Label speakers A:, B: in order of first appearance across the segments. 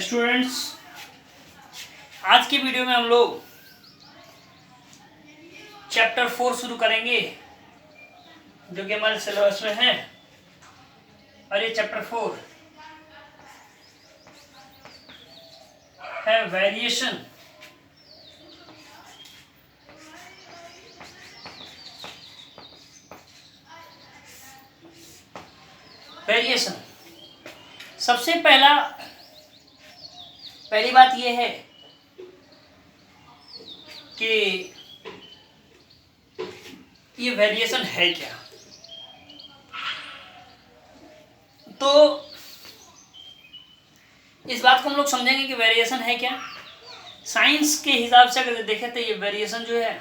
A: Students, आज की video में हम लोग चैप्टर 4 शुरू करेंगे जो कि हमारे सिलेबस में है। और ये चैप्टर 4 है वेरिएशन। सबसे पहली बात यह है कि ये वेरिएशन है क्या। तो इस बात को हम लोग समझेंगे कि वेरिएशन है क्या। साइंस के हिसाब से अगर देखें तो ये वेरिएशन जो है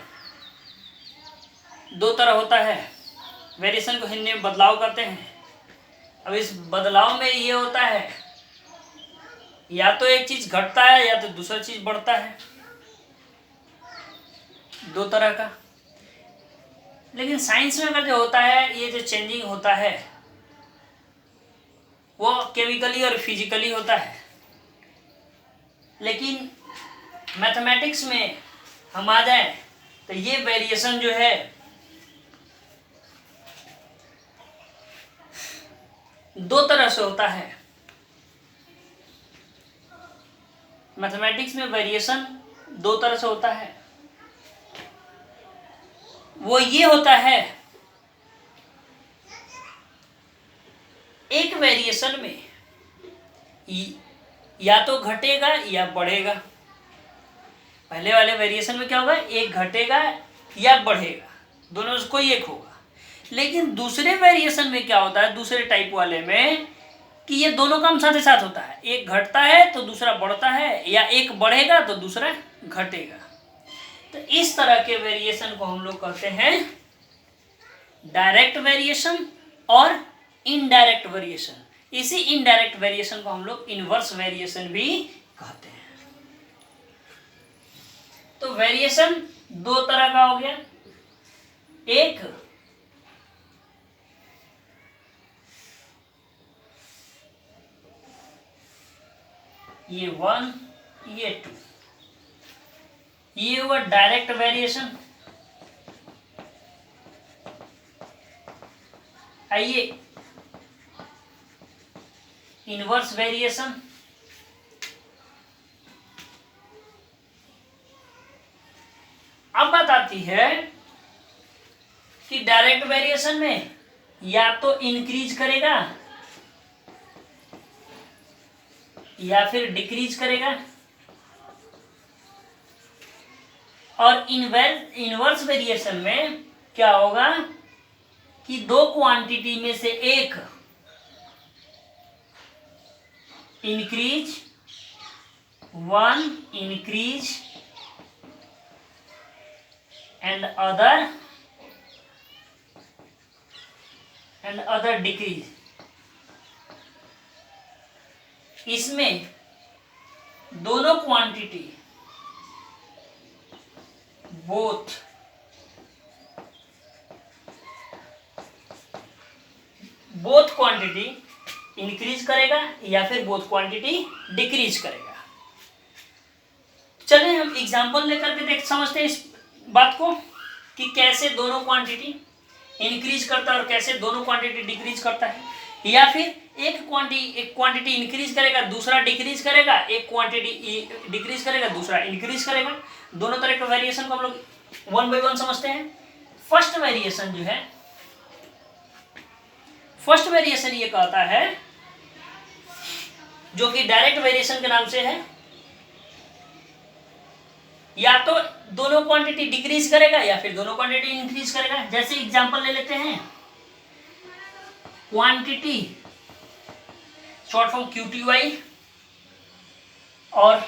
A: दो तरह होता है। वेरिएशन को हिंदी में बदलाव कहते हैं। अब इस बदलाव में ये होता है या तो एक चीज घटता है या तो दूसरा चीज बढ़ता है, दो तरह का। लेकिन साइंस में अगर जो होता है, ये जो चेंजिंग होता है वो केमिकली और फिजिकली होता है। लेकिन मैथमेटिक्स में हम आ जाए तो ये वेरिएशन जो है दो तरह से होता है। मैथमेटिक्स में वेरिएशन दो तरह से होता है। वो ये होता है, एक वेरिएशन में या तो घटेगा या बढ़ेगा। पहले वाले वेरिएशन में क्या होगा, एक घटेगा या बढ़ेगा, दोनों में से कोई एक होगा। लेकिन दूसरे वेरिएशन में क्या होता है, दूसरे टाइप वाले में, कि ये दोनों काम साथ ही साथ होता है। एक घटता है तो दूसरा बढ़ता है, या एक बढ़ेगा तो दूसरा घटेगा। तो इस तरह के वेरिएशन को हम लोग कहते हैं डायरेक्ट वेरिएशन और इनडायरेक्ट वेरिएशन। इसी इनडायरेक्ट वेरिएशन को हम लोग इनवर्स वेरिएशन भी कहते हैं। तो वेरिएशन दो तरह का हो गया, एक ये 1 ये 2, ये हुआ डायरेक्ट वेरिएशन। आइए इनवर्स वेरिएशन। अब बात आती है कि डायरेक्ट वेरिएशन में या तो इंक्रीज करेगा या फिर डिक्रीज करेगा। और इनवर्स वेरिएशन में क्या होगा कि दो क्वांटिटी में से एक increase, one increase and other decrease. इसमें दोनों क्वांटिटी बोथ क्वांटिटी इंक्रीज करेगा या फिर बोथ क्वांटिटी डिक्रीज करेगा। चलिए हम एग्जांपल लेकर के समझते हैं इस बात को कि कैसे दोनों क्वांटिटी इंक्रीज करता है और कैसे दोनों क्वांटिटी डिक्रीज करता है। या फिर एक क्वांटिटी इंक्रीज करेगा दूसरा डिक्रीज करेगा, एक क्वांटिटी डिक्रीज करेगा दूसरा इंक्रीज करेगा। दोनों तरह के वेरिएशन को हम लोग वन बाय वन समझते हैं। फर्स्ट वेरिएशन जो है, फर्स्ट वेरिएशन ये कहता है, जो कि डायरेक्ट वेरिएशन के नाम से है, या तो दोनों क्वांटिटी डिक्रीज करेगा या फिर दोनों क्वांटिटी इंक्रीज करेगा। जैसे एग्जांपल ले लेते हैं, क्वांटिटी शॉर्ट फॉर्म QTY और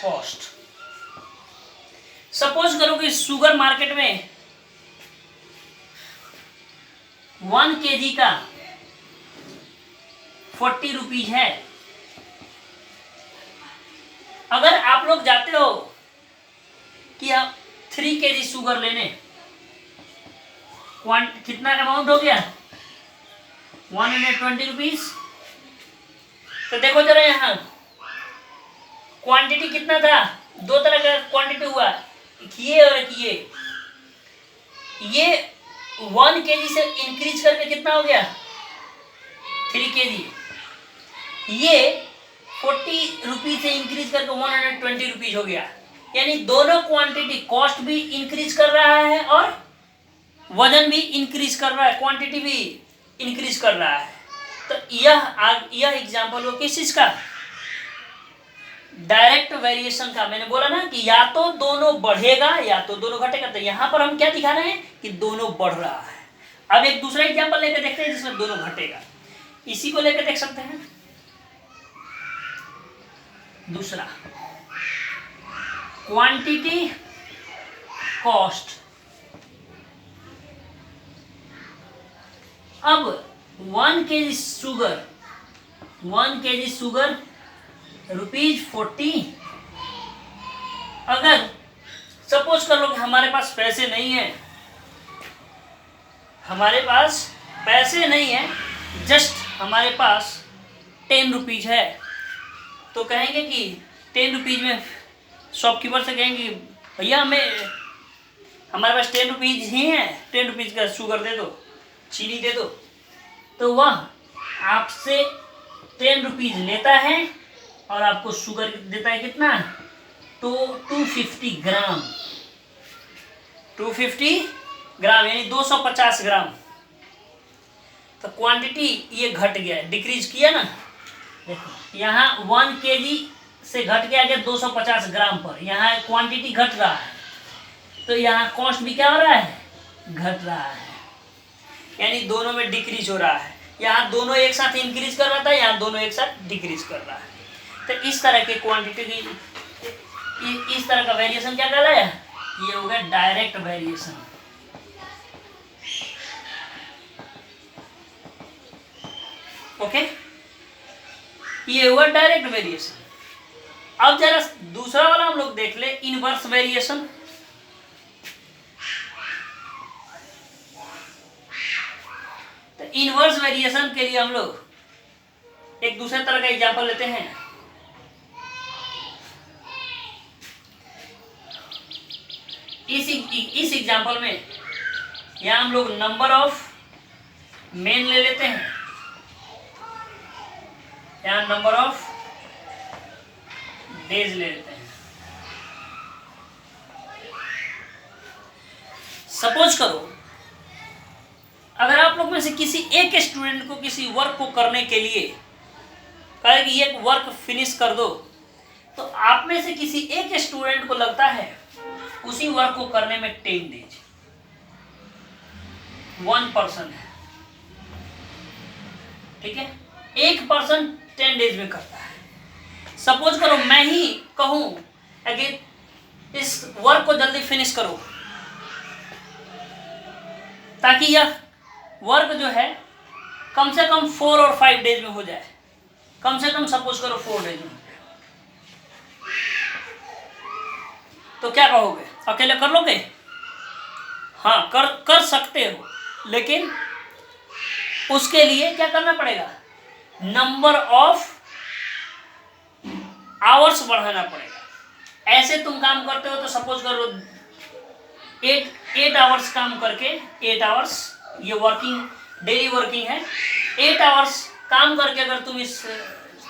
A: कॉस्ट। सपोज करो कि शुगर मार्केट में 1 kg का 40 रुपीज है। अगर आप लोग जाते हो कि आप 3 kg शुगर लेने, कितना अमाउंट हो गया, 120 रुपीज। तो देखो जरा यहाँ क्वांटिटी कितना था, दो तरह का क्वांटिटी हुआ, एक ये और एक ये 1 kg से इंक्रीज करके कितना हो गया 3 kg, ये 40 रुपीज से इंक्रीज करके 120 रुपीज हो गया। यानी दोनों क्वांटिटी, कॉस्ट भी इंक्रीज कर रहा है और वजन भी इंक्रीज कर रहा है, क्वांटिटी भी इंक्रीज कर रहा है। तो यह एग्जांपल हो किस चीज का, डायरेक्ट वेरिएशन का। मैंने बोला ना कि या तो दोनों बढ़ेगा या तो दोनों घटेगा, तो यहां पर हम क्या दिखा रहे हैं कि दोनों बढ़ रहा है। अब एक दूसरा एग्जांपल लेकर देखते हैं जिसमें दोनों घटेगा, इसी को लेकर देख सकते हैं। दूसरा, क्वांटिटी कॉस्ट। अब 1 kg शुगर ₹40। अगर सपोज कर लो कि हमारे पास पैसे नहीं है, जस्ट हमारे पास 10 रुपीज है, तो कहेंगे कि 10 रुपीज में शॉपकीपर से कहेंगे भैया हमारे पास 10 रुपीज ही है, 10 रुपीज का शुगर दे दो, चीनी दे दो। तो वह आपसे 10 रुपीज लेता है और आपको शुगर देता है कितना, तो 250 ग्राम, 250 ग्राम यानी 250 ग्राम। तो क्वांटिटी ये घट गया, डिक्रीज किया ना, देखो यहाँ 1 kg से घट गया 250 ग्राम पर, यहाँ क्वांटिटी घट रहा है, तो यहाँ कॉस्ट भी क्या हो रहा है, घट रहा है, यानी दोनों में डिक्रीज हो रहा है। यहाँ दोनों एक साथ इंक्रीज कर रहा था, यहाँ दोनों एक साथ डिक्रीज कर रहा है। तो इस तरह के क्वांटिटी की इस तरह का वेरिएशन क्या कहलाया, ये हो गया डायरेक्ट वेरिएशन। ओके, ये हुआ डायरेक्ट वेरिएशन। अब जरा दूसरा वाला हम लोग देख ले, इनवर्स वेरिएशन। तो इनवर्स वेरिएशन के लिए हम लोग एक दूसरे तरह का एग्जांपल लेते हैं। इस एग्जांपल में यहां हम लोग नंबर ऑफ मेन ले लेते हैं, यहां नंबर ऑफ डेज ले लेते हैं। सपोज करो अगर आप लोग में से किसी एक स्टूडेंट को किसी वर्क को करने के लिए कहे कि ये वर्क फिनिश कर दो, तो आप में से किसी एक स्टूडेंट को लगता है उसी वर्क को करने में 10 डेज, 1 पर्सन है, ठीक है, एक पर्सन 10 डेज में करता है। सपोज करो मैं ही कहूं कि इस वर्क को जल्दी फिनिश करो, ताकि यह वर्क जो है कम से कम 4 और 5 डेज में हो जाए, कम से कम सपोज करो 4 डेज में। तो क्या कहोगे, अकेले कर लोगे? हाँ, कर सकते हो, लेकिन उसके लिए क्या करना पड़ेगा, नंबर ऑफ आवर्स बढ़ाना पड़ेगा। ऐसे तुम काम करते हो तो सपोज करो 8 आवर्स काम करके, 8 आवर्स ये वर्किंग डेली वर्किंग है, 8 आवर्स काम करके अगर तुम इस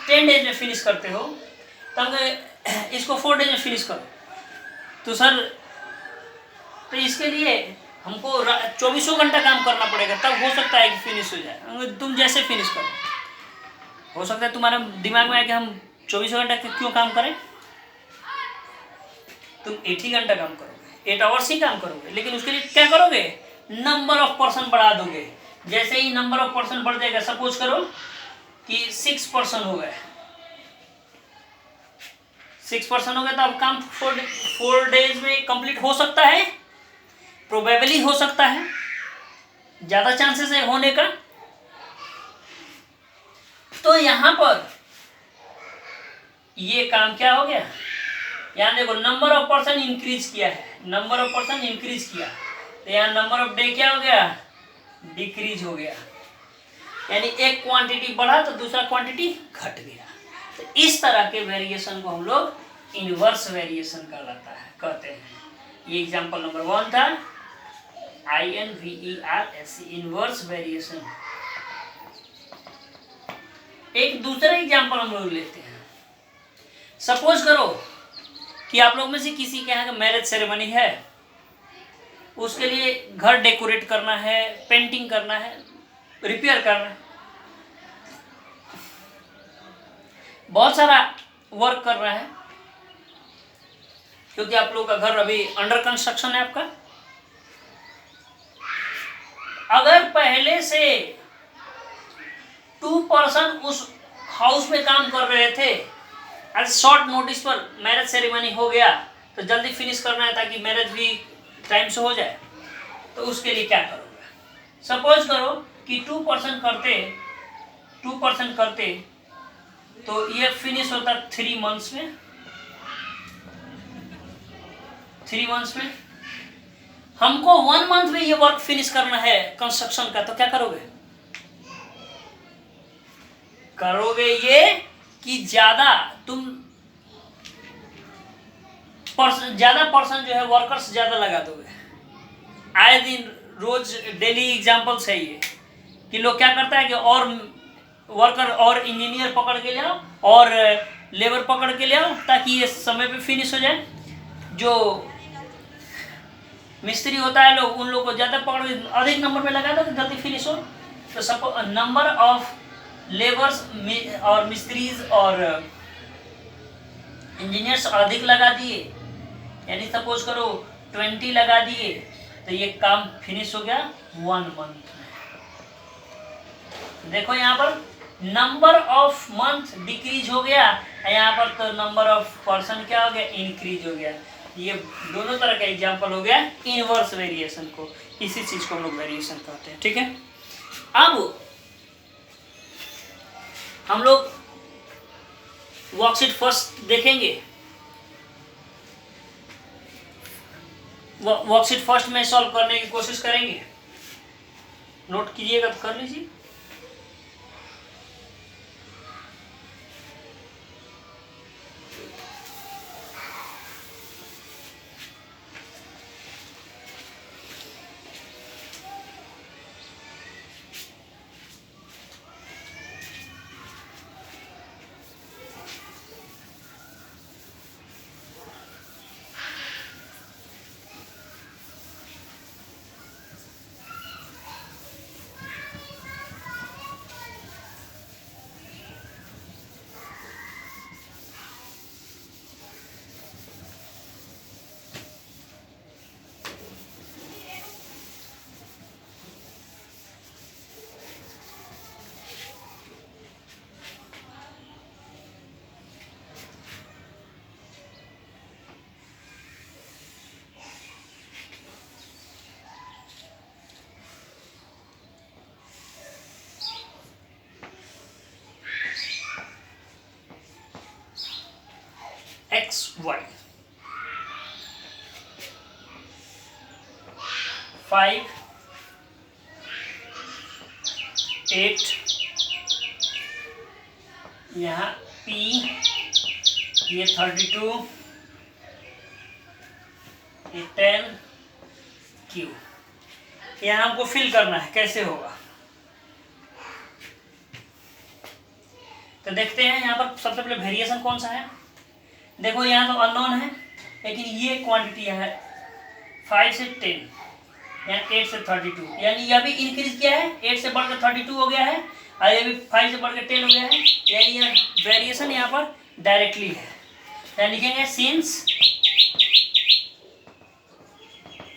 A: 10 डेज में फिनिश करते हो, तब इसको 4 डेज में फिनिश करो, तो सर तो इसके लिए हमको 24 घंटा काम करना पड़ेगा, तब हो सकता है कि फिनिश हो जाए। तुम जैसे फिनिश करो, हो सकता है तुम्हारे दिमाग में आए कि हम 24 घंटा क्यों काम करें, तुम 8 ही घंटा काम करोगे, 8 आवर्स ही काम करोगे, लेकिन उसके लिए क्या करोगे, नंबर ऑफ पर्सन बढ़ा दोगे। जैसे ही नंबर ऑफ पर्सन बढ़ जाएगा, सपोज करो कि 6 पर्सन हो गए, 6 पर्सन हो गए, तो अब काम 4 डेज में कंप्लीट हो सकता है, प्रोबेबली हो सकता है, ज्यादा चांसेस है होने का। तो यहां पर ये काम क्या हो गया, यहां देखो नंबर ऑफ पर्सन इंक्रीज किया है, नंबर ऑफ पर्सन इंक्रीज किया, तो यहाँ नंबर ऑफ डे क्या हो गया, डिक्रीज हो गया, यानी एक क्वांटिटी बढ़ा तो दूसरा क्वांटिटी घट गया। तो इस तरह के वेरिएशन को हम लोग इनवर्स वेरिएशन कहलाता है, कहते हैं। ये एग्जांपल नंबर 1 था, INVERS, इनवर्स वेरिएशन। एक दूसरा एग्जांपल हम लोग लेते हैं। सपोज करो कि आप लोग में से किसी के यहाँ का मैरिज सेरेमनी है, उसके लिए घर डेकोरेट करना है, पेंटिंग करना है, रिपेयर करना है, बहुत सारा वर्क करना है, क्योंकि आप लोग का घर अभी अंडर कंस्ट्रक्शन है आपका। अगर पहले से 2 पर्सन उस हाउस में काम कर रहे थे, आज शॉर्ट नोटिस पर मैरिज सेरेमनी हो गया, तो जल्दी फिनिश करना है ताकि मैरिज भी टाइम से हो जाए, तो उसके लिए क्या करोगे? सपोज करो कि 2 पर्सन करते तो ये फिनिश होता 3 मंथ्स में। 3 मंथ्स में हमको 1 मंथ में ये वर्क फिनिश करना है कंस्ट्रक्शन का, तो क्या करोगे ये कि ज्यादा पर्सन जो है वर्कर्स ज्यादा लगा दोगे। आए दिन रोज डेली एग्जांपल्स है ये कि लोग क्या करता है कि और वर्कर और इंजीनियर पकड़ के ले आओ और लेबर पकड़ के ले आओ ताकि ये समय पे फिनिश हो जाए। जो मिस्त्री होता है लोग, उन लोग को ज़्यादा पकड़ के अधिक नंबर में लगा दो तो जल्दी फिनिश हो। तो सपोज नंबर ऑफ लेबर्स और मिस्त्रीज और इंजीनियर्स अधिक लगा दिए, यानी सपोज करो 20 लगा दिए, तो ये काम फिनिश हो गया 1 मंथ में। देखो यहाँ पर नंबर ऑफ मंथ डिक्रीज हो गया, यहाँ पर तो नंबर ऑफ पर्सन क्या हो गया, इंक्रीज हो गया। ये दोनों तरह का एग्जांपल हो गया इनवर्स वेरिएशन को। इसी चीज को हम लोग वेरिएशन कहते हैं, ठीक है। अब हम लोग वर्कशीट फर्स्ट देखेंगे। वर्कशीट फर्स्ट में सॉल्व करने की कोशिश करेंगे। नोट कीजिएगा तो कर लीजिए। XY 5 8, यहाँ P, ये 32, ये 10 Q। यहाँ हमको फिल करना है, कैसे होगा तो देखते हैं। यहाँ पर सबसे पहले वेरिएशन कौन सा है, देखो यहाँ तो अननोन है, लेकिन ये क्वांटिटी है 5 से 10, यहाँ 8 से 32, यानी यह भी इंक्रीज किया है, 8 से बढ़कर 32 हो गया है और ये भी 5 से बढ़कर 10 हो गया है, यानी यह वेरिएशन यहाँ पर डायरेक्टली है। यहाँ लिखेंगे since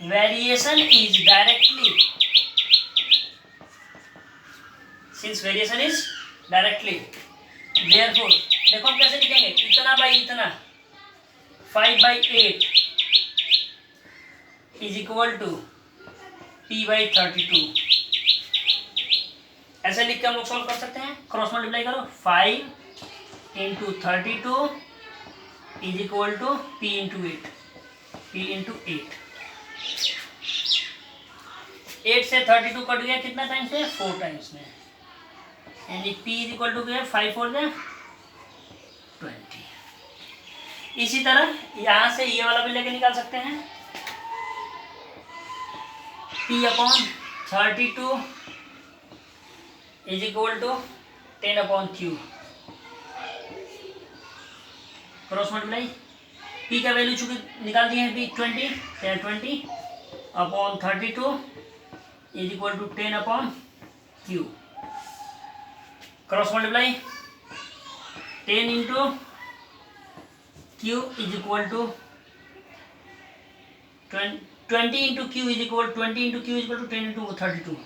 A: variation is directly, since variation is directly, therefore देखो हम कैसे लिखेंगे, इतना बाई इतना 5/8 इज इक्वल टू P/32। ऐसे लिख के हम लोग सॉल्व कर सकते हैं। क्रॉस मल्टीप्लाई करो, 5 × 32 इज इक्वल टू P × 8। 8 से 32 कट गया कितना टाइम्स में, 4 टाइम्स में, यानी P इज इक्वल टू 5 4 20। इसी तरह यहाँ से ये वाला भी लेके निकाल सकते हैं, P/32 is equal to 10/Q। Cross multiply, P का वैल्यू चूंकि निकाल दिए हैं, P 20/32 is equal to 10/Q। Cross multiply, 10 into Q is equal to 20 into Q is equal 10 into 10 into 32,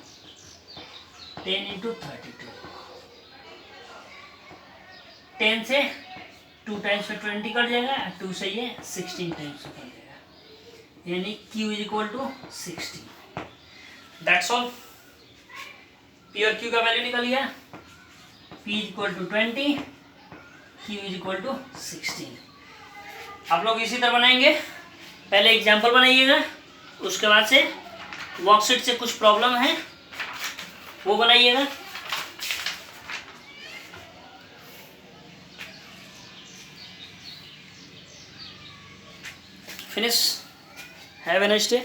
A: 10 into 32। 10 से 2 टाइम्स में 20 कट जाएगा, 2 से ये 16 टाइम्स में कट जाएगा, यानी Q is equal to 16। That's all. P और Q का वैल्यू निकल गया, P is equal to 20, Q is equal to 16। आप लोग इसी तरह बनाएंगे, पहले एग्जाम्पल बनाइएगा, उसके बाद से वर्कशीट से कुछ प्रॉब्लम है वो बनाइएगा। Finish. Have a nice day.